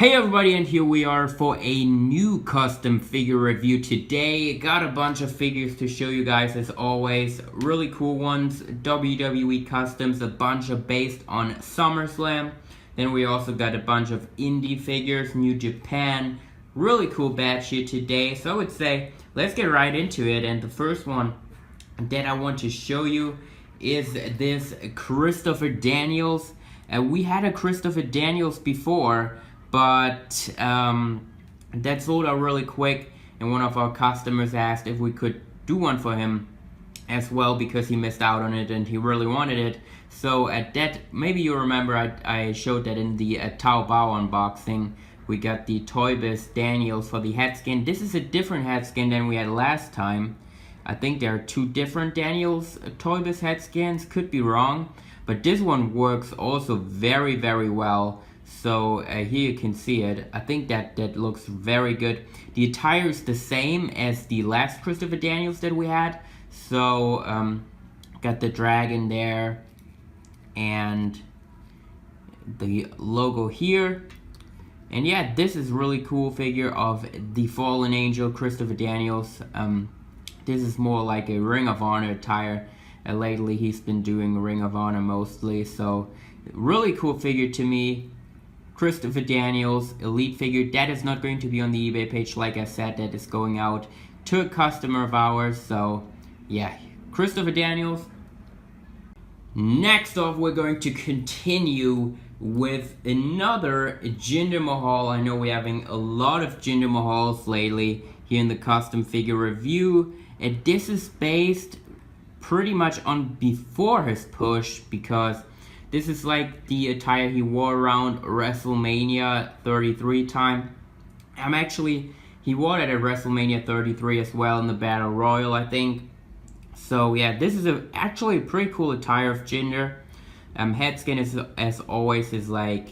Hey everybody, and here we are for a new custom figure review today. Got a bunch of figures to show you guys as always. Really cool ones, WWE customs, a bunch of based on Summerslam. Then we also got a bunch of indie figures, New Japan. Really cool batch here today. So I would say, let's get right into it. And the first one that I want to show you is this Christopher Daniels. We had a Christopher Daniels before, but that sold out really quick, and one of our customers asked if we could do one for him as well because he missed out on it and he really wanted it. So at that, maybe you remember I showed that in the Taobao unboxing. We got the Toy Biz Daniels for the head skin. This is a different head skin than we had last time. I think there are two different Daniels Toy Biz head skins, could be wrong, but this one works also very, very well. So here you can see it. I think that looks very good. The attire is the same as the last Christopher Daniels that we had. So got the dragon there and the logo here. And yeah, this is really cool figure of the Fallen Angel Christopher Daniels. This is more like a Ring of Honor attire. Lately he's been doing Ring of Honor mostly. So really cool figure to me. Christopher Daniels, Elite figure. That is not going to be on the eBay page, like I said. That is going out to a customer of ours. So, yeah, Christopher Daniels. Next off, we're going to continue with another Jinder Mahal. I know we're having a lot of Jinder Mahals lately here in the custom figure review. And this is based pretty much on before his push, because this is like the attire he wore around WrestleMania 33 time. He wore it at WrestleMania 33 as well in the Battle Royal, I think. So yeah, this is actually a pretty cool attire of Jinder. Head skin is, as always, is like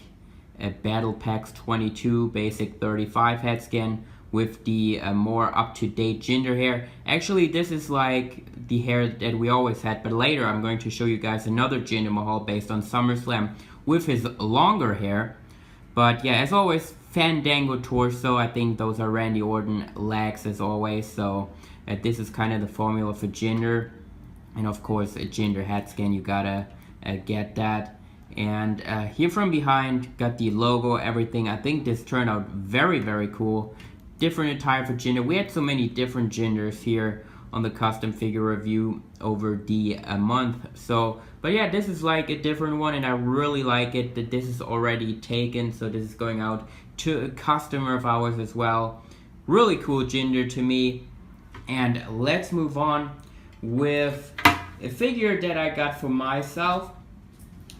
a Battle Packs 22 basic 35 head skin with the more up-to-date Jinder hair. Actually, this is like the hair that we always had, but later I'm going to show you guys another Jinder Mahal based on SummerSlam with his longer hair. But yeah, as always, Fandango torso. I think those are Randy Orton legs as always. So this is kind of the formula for Jinder. And of course, a Jinder head skin, you gotta get that. And here from behind, got the logo, everything. I think this turned out very, very cool. Different attire for Jinder. We had so many different Jinders here on the custom figure review over the month. So, but yeah, this is like a different one, and I really like it that this is already taken. So this is going out to a customer of ours as well. Really cool Jinder to me. And let's move on with a figure that I got for myself,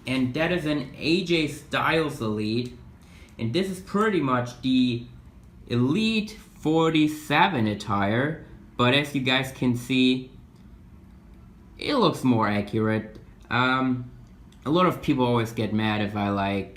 and that is an AJ Styles Elite. And this is pretty much the Elite 47 attire, but as you guys can see, it looks more accurate. A lot of people always get mad if I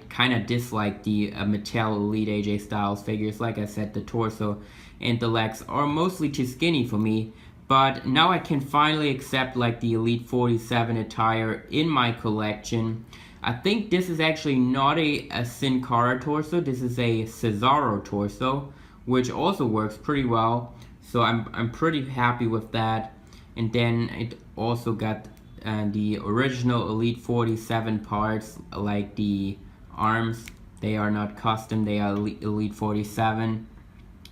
kind of dislike the Mattel Elite AJ Styles figures. Like I said, the torso and the legs are mostly too skinny for me, but now I can finally accept like the Elite 47 attire in my collection. I think this is actually not a Sin Cara torso. This is a Cesaro torso, which also works pretty well. So I'm pretty happy with that. And then it also got the original Elite 47 parts, like the arms. They are not custom, they are Elite 47.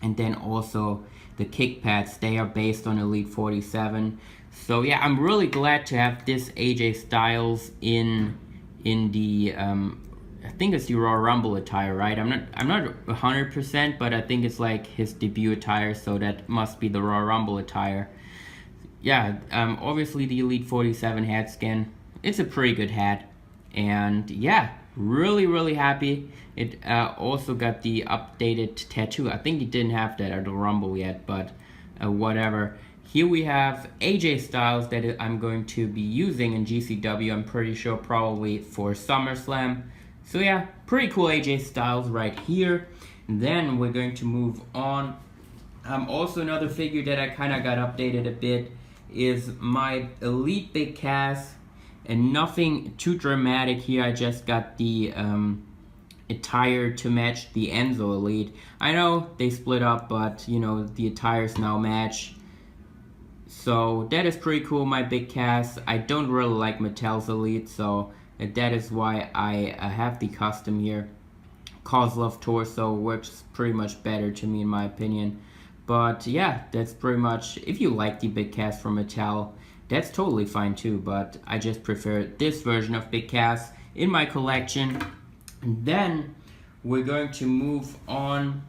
And then also the kick pads, they are based on Elite 47. So yeah, I'm really glad to have this AJ Styles in the I think it's the Royal Rumble attire, right? I'm not 100%, but I think it's like his debut attire, so that must be the Royal Rumble attire. Yeah, obviously the Elite 47 hat skin. It's a pretty good hat, and yeah, really happy. It also got the updated tattoo. I think it didn't have that at the Rumble yet, but whatever. Here we have AJ Styles that I'm going to be using in GCW, I'm pretty sure, probably for SummerSlam. So yeah, pretty cool AJ Styles right here. And then we're going to move on. Also another figure that I kind of got updated a bit is my Elite Big Cass. And nothing too dramatic here, I just got the attire to match the Enzo Elite. I know they split up, but you know, the attires now match. So that is pretty cool, my big cast. I don't really like Mattel's Elite, so that is why I have the custom here. Kozlov torso works pretty much better to me in my opinion. But yeah, that's pretty much, if you like the big cast from Mattel, that's totally fine too, but I just prefer this version of big cast in my collection. And then we're going to move on.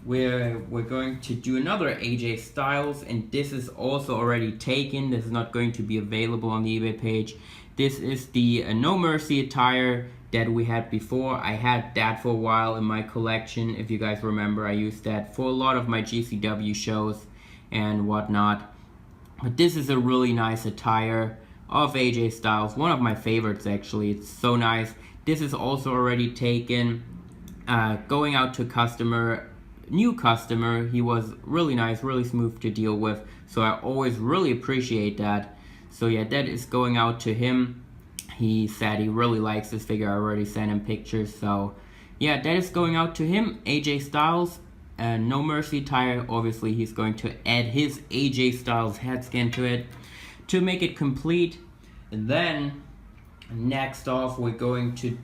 We're going to do another AJ Styles, and this is also already taken. This is not going to be available on the eBay page. This is the No Mercy attire that we had before. I had that for a while in my collection. If you guys remember, I used that for a lot of my GCW shows and whatnot. But this is a really nice attire of AJ Styles. One of my favorites, actually. It's so nice. This is also already taken. Going out to new customer. He was really nice, really smooth to deal with. So I always really appreciate that. So yeah, that is going out to him. He said he really likes this figure. I already sent him pictures. So yeah, that is going out to him. AJ Styles. No Mercy attire. Obviously, he's going to add his AJ Styles head scan to it to make it complete. And then next off, we're going to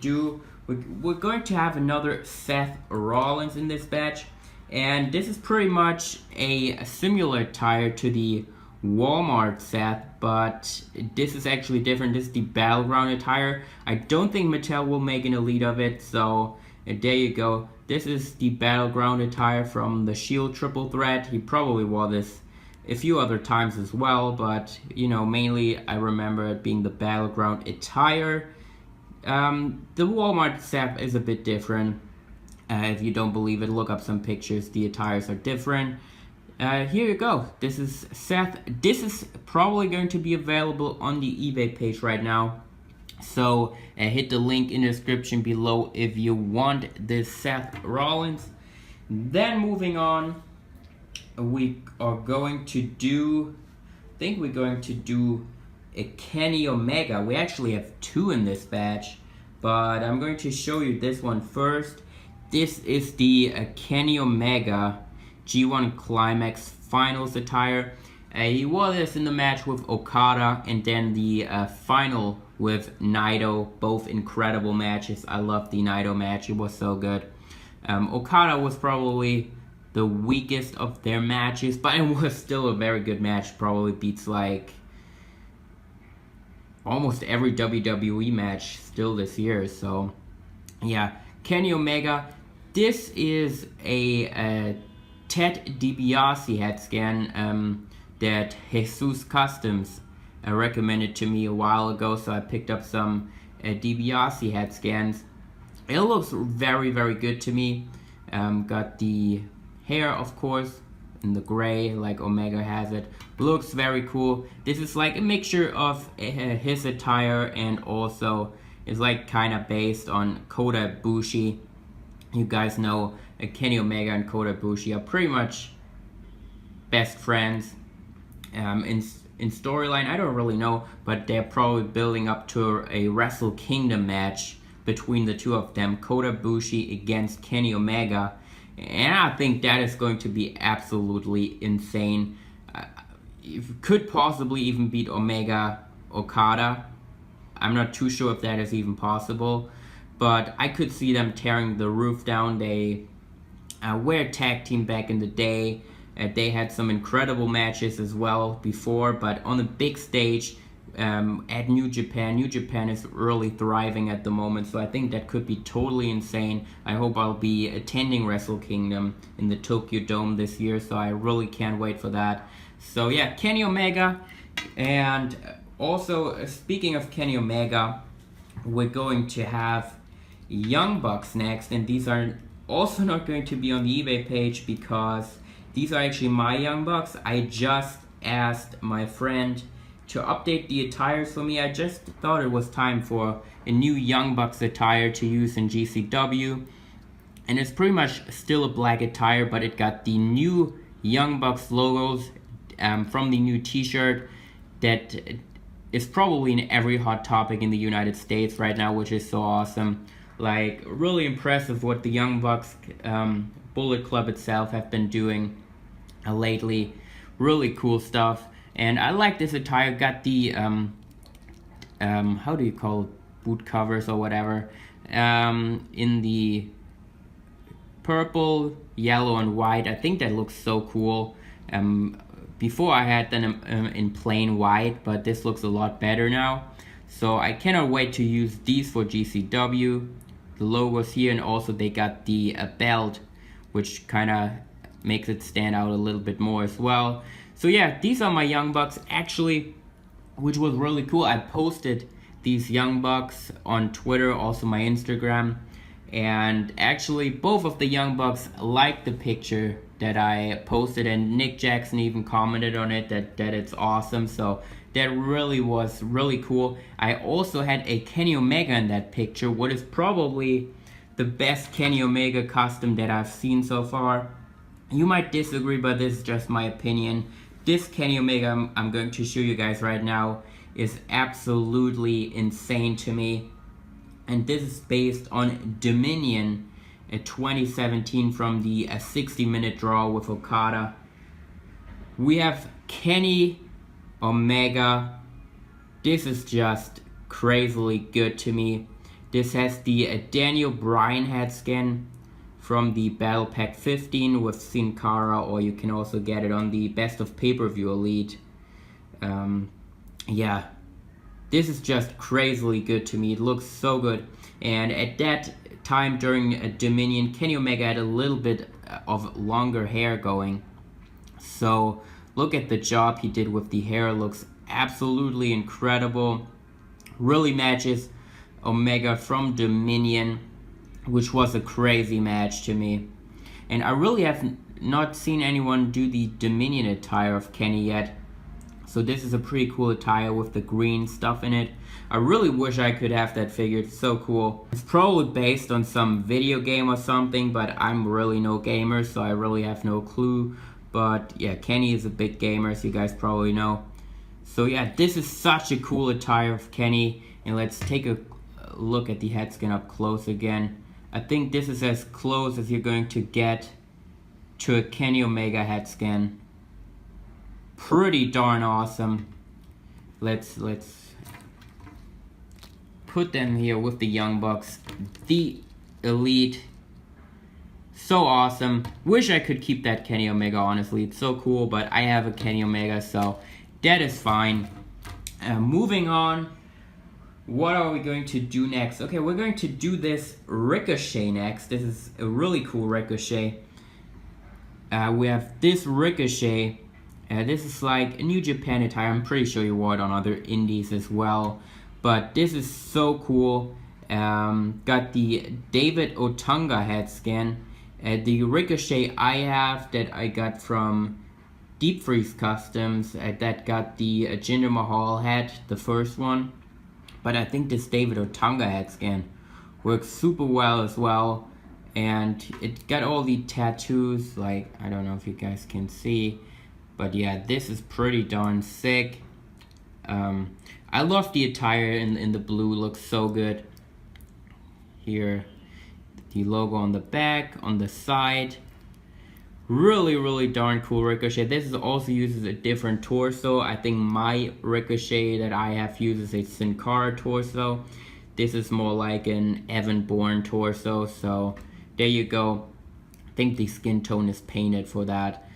have another Seth Rollins in this batch, and this is pretty much a similar attire to the Walmart Seth, but this is actually different. This is the Battleground attire. I don't think Mattel will make an Elite of it, so there you go. This is the Battleground attire from the Shield Triple Threat. He probably wore this a few other times as well, but you know, mainly I remember it being the Battleground attire. The Walmart Seth is a bit different. If you don't believe it, look up some pictures. The attires are different. Here you go. This is Seth. This is probably going to be available on the eBay page right now. So hit the link in the description below if you want this Seth Rollins. Then moving on, we are going to do, I think we're going to do a Kenny Omega. We actually have two in this batch, but I'm going to show you this one first. This is the Kenny Omega G1 Climax Finals attire. He wore this in the match with Okada, and then the final with Naito. Both incredible matches. I love the Naito match. It was so good. Okada was probably the weakest of their matches, but it was still a very good match. Probably beats like almost every WWE match still this year. So yeah, Kenny Omega. This is a Ted DiBiase head scan that Jesus Customs recommended to me a while ago, so I picked up some DiBiase head scans. It looks very, very good to me. Got the hair, of course, in the gray, like Omega has it. Looks very cool. This is like a mixture of his attire, and also is like kind of based on Kota Ibushi. You guys know Kenny Omega and Kota Ibushi are pretty much best friends. In storyline, I don't really know, but they're probably building up to a Wrestle Kingdom match between the two of them, Kota Ibushi against Kenny Omega, and I think that is going to be absolutely insane. Could possibly even beat Omega Okada. I'm not too sure if that is even possible, but I could see them tearing the roof down. They were a tag team back in the day. They had some incredible matches as well before, but on the big stage at New Japan is really thriving at the moment, so I think that could be totally insane. I hope I'll be attending Wrestle Kingdom in the Tokyo Dome this year, so I really can't wait for that. So yeah, Kenny Omega. And also, speaking of Kenny Omega, we're going to have Young Bucks next, and these are also not going to be on the eBay page because these are actually my Young Bucks. I just asked my friend to update the attires for me. I just thought it was time for a new Young Bucks attire to use in GCW. And it's pretty much still a black attire, but it got the new Young Bucks logos from the new t-shirt that is probably in every hot topic in the United States right now, which is so awesome. Like, really impressive what the Young Bucks, Bullet Club itself have been doing lately. Really cool stuff. And I like this attire. Got the how do you call it, boot covers or whatever, in the purple, yellow, and white. I think that looks so cool. Before I had them in plain white, but this looks a lot better now. So I cannot wait to use these for GCW. The logo's here, and also they got the belt, which kind of makes it stand out a little bit more as well. So yeah, these are my Young Bucks. Actually, which was really cool, I posted these Young Bucks on Twitter, also my Instagram, and actually both of the Young Bucks liked the picture that I posted, and Nick Jackson even commented on it that it's awesome. So that really was really cool. I also had a Kenny Omega in that picture, what is probably the best Kenny Omega costume that I've seen so far. You might disagree, but this is just my opinion. This Kenny Omega I'm going to show you guys right now is absolutely insane to me. And this is based on Dominion 2017 from the 60-minute draw with Okada. We have Kenny Omega. This is just crazily good to me. This has the Daniel Bryan head scan from the Battle Pack 15 with Sin Cara, or you can also get it on the Best of Pay-Per-View Elite. Yeah, this is just crazily good to me. It looks so good. And at that time during Dominion, Kenny Omega had a little bit of longer hair going. So look at the job he did with the hair. It looks absolutely incredible. Really matches Omega from Dominion, which was a crazy match to me. And I really have not seen anyone do the Dominion attire of Kenny yet. So this is a pretty cool attire with the green stuff in it. I really wish I could have that figure. It's so cool. It's probably based on some video game or something, but I'm really no gamer, so I really have no clue. But yeah, Kenny is a big gamer, as you guys probably know. So yeah, this is such a cool attire of Kenny. And let's take a look at the head scan up close again. I think this is as close as you're going to get to a Kenny Omega head scan. Pretty darn awesome. Let's put them here with the Young Bucks. The Elite. So awesome. Wish I could keep that Kenny Omega, honestly. It's so cool, but I have a Kenny Omega, so that is fine. Moving on. What are we going to do next? Okay, we're going to do this Ricochet next. This is a really cool Ricochet. We have this Ricochet. This is like a New Japan attire. I'm pretty sure you wore it on other indies as well. But this is so cool. Got the David Otunga head scan. The Ricochet I have that I got from Deep Freeze Customs. That got the Jinder Mahal head, the first one. But I think this David Otunga head scan works super well as well. And it got all the tattoos, like, I don't know if you guys can see. But yeah, this is pretty darn sick. I love the attire in the blue, looks so good. Here, the logo on the back, on the side. Really, really darn cool Ricochet. This is also uses a different torso. I think my Ricochet that I have uses a Sin Cara torso. This is more like an Evan Bourne torso. So there you go. I think the skin tone is painted for that.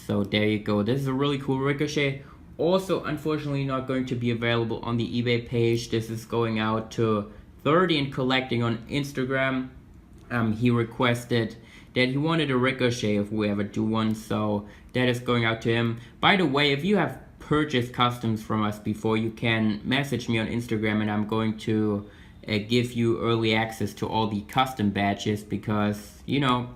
So there you go. This is a really cool Ricochet. Also, unfortunately, not going to be available on the eBay page. This is going out to 30 and Collecting on Instagram. He requested that he wanted a Ricochet if we ever do one, so that is going out to him. By the way, if you have purchased customs from us before, you can message me on Instagram, and I'm going to give you early access to all the custom badges, because, you know,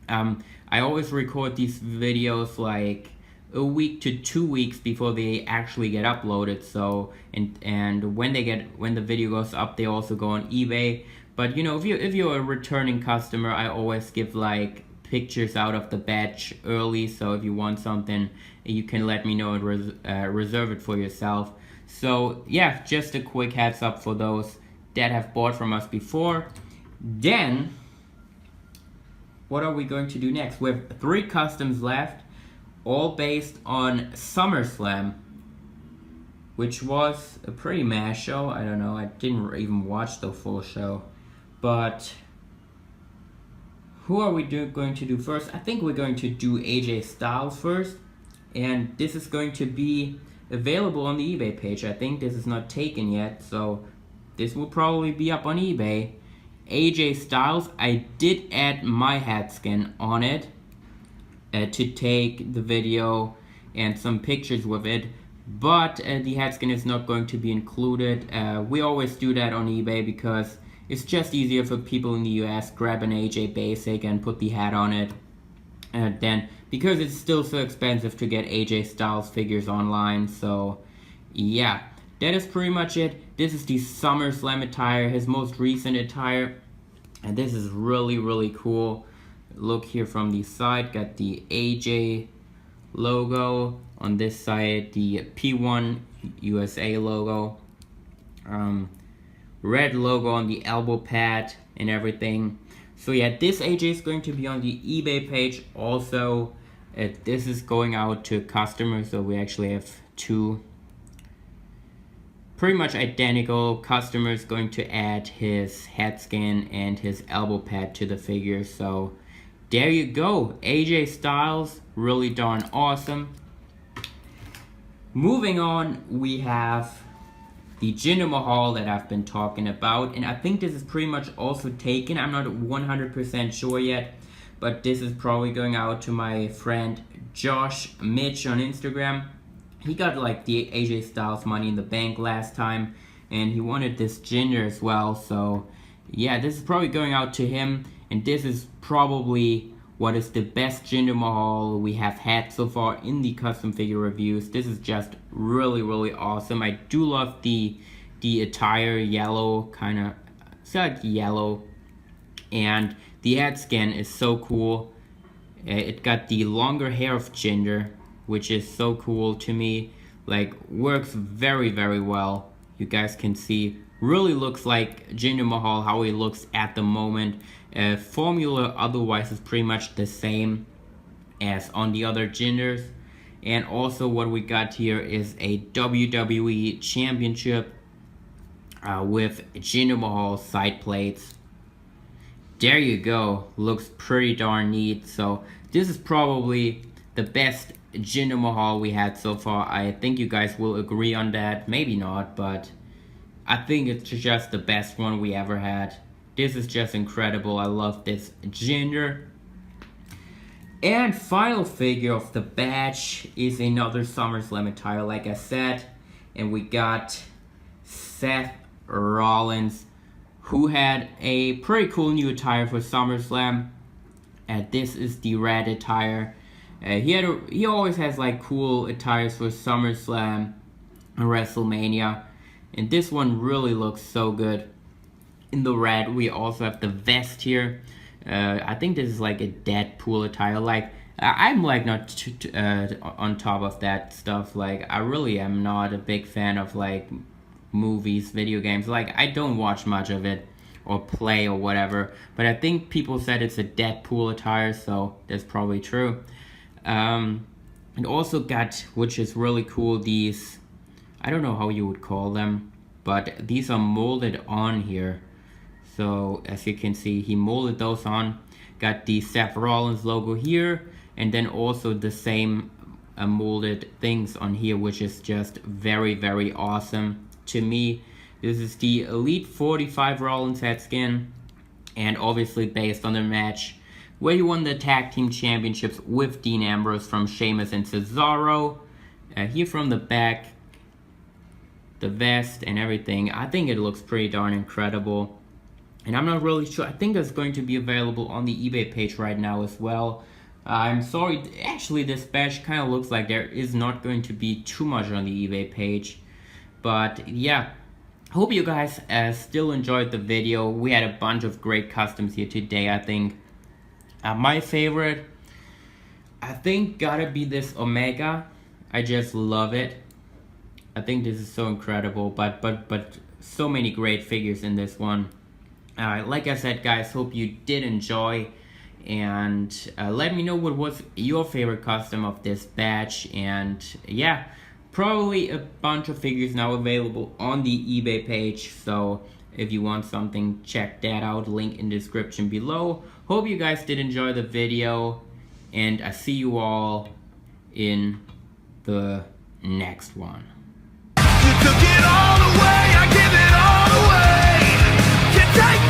I always record these videos like a week to 2 weeks before they actually get uploaded. So and when the video goes up, they also go on eBay. But you know, if you're a returning customer, I always give like pictures out of the badge early. So if you want something, you can let me know and reserve it for yourself. So yeah, just a quick heads up for those that have bought from us before. Then, what are we going to do next? We have 3 customs left, all based on Summerslam, which was a pretty mad show. I don't know, I didn't even watch the full show. But who are we going to do first? I think we're going to do AJ Styles first. And this is going to be available on the eBay page. I think this is not taken yet, so this will probably be up on eBay. AJ Styles, I did add my hat skin on it to take the video and some pictures with it, but the hat skin is not going to be included. We always do that on eBay because it's just easier for people in the US. Grab an AJ basic and put the hat on it. And then, because it's still so expensive to get AJ Styles figures online, so yeah, that is pretty much it. This is the Summerslam attire, his most recent attire, and this is really, really cool. Look here from the side, got the AJ logo. On this side, the P1 USA logo. Red logo on the elbow pad and everything. So yeah, this AJ is going to be on the eBay page also. This is going out to customers, so we actually have 2 pretty much identical customers going to add his hat skin and his elbow pad to the figure. So there you go, AJ Styles, really darn awesome. Moving on, we have the Jinder Mahal that I've been talking about, and I think this is pretty much also taken. I'm not 100% sure yet, but this is probably going out to my friend Josh Mitch on Instagram. He got like the AJ Styles Money in the Bank last time, and he wanted this Jinder as well. So yeah, this is probably going out to him, and this is probably what is the best Jinder Mahal we have had so far in the custom figure reviews. This is just really, really awesome. I do love the attire, yellow, kind of, it's like yellow, and the hat skin is so cool. It got the longer hair of Jinder, which is so cool to me. Like, works very, very well. You guys can see, really looks like Jinder Mahal, how he looks at the moment. Formula otherwise is pretty much the same as on the other Jinders. And also what we got here is a WWE Championship with Jinder Mahal side plates. There you go, looks pretty darn neat. So this is probably the best Jinder Mahal we had so far. I think you guys will agree on that, maybe not, but I think it's just the best one we ever had. This is just incredible. I love this Jinder. And final figure of the batch is another SummerSlam attire, like I said. And we got Seth Rollins, who had a pretty cool new attire for SummerSlam. And this is the red attire. He always has like cool attires for SummerSlam and WrestleMania. And this one really looks so good. In the red, we also have the vest here. I think this is like a Deadpool attire. Like, I'm like not on top of that stuff. Like, I really am not a big fan of like movies, video games. Like, I don't watch much of it or play or whatever. But I think people said it's a Deadpool attire, so that's probably true. And also got, which is really cool, these, I don't know how you would call them, but these are molded on here. So as you can see, he molded those on. Got the Seth Rollins logo here, and then also the same molded things on here, which is just very, very awesome to me. This is the Elite 45 Rollins head skin, and obviously based on the match where he won the tag team championships with Dean Ambrose from Sheamus and Cesaro. Here from the back, the vest and everything, I think it looks pretty darn incredible. And I'm not really sure, I think it's going to be available on the eBay page right now as well. I'm sorry, actually this batch kind of looks like there is not going to be too much on the eBay page. But yeah, hope you guys still enjoyed the video. We had a bunch of great customs here today, I think. My favorite, I think, gotta be this Omega. I just love it. I think this is so incredible, but so many great figures in this one. Like I said, guys, hope you did enjoy, and let me know what was your favorite custom of this batch. And yeah, probably a bunch of figures now available on the eBay page, so if you want something, check that out, link in the description below. Hope you guys did enjoy the video, and I see you all in the next one. You took it all away, I give it all away. You take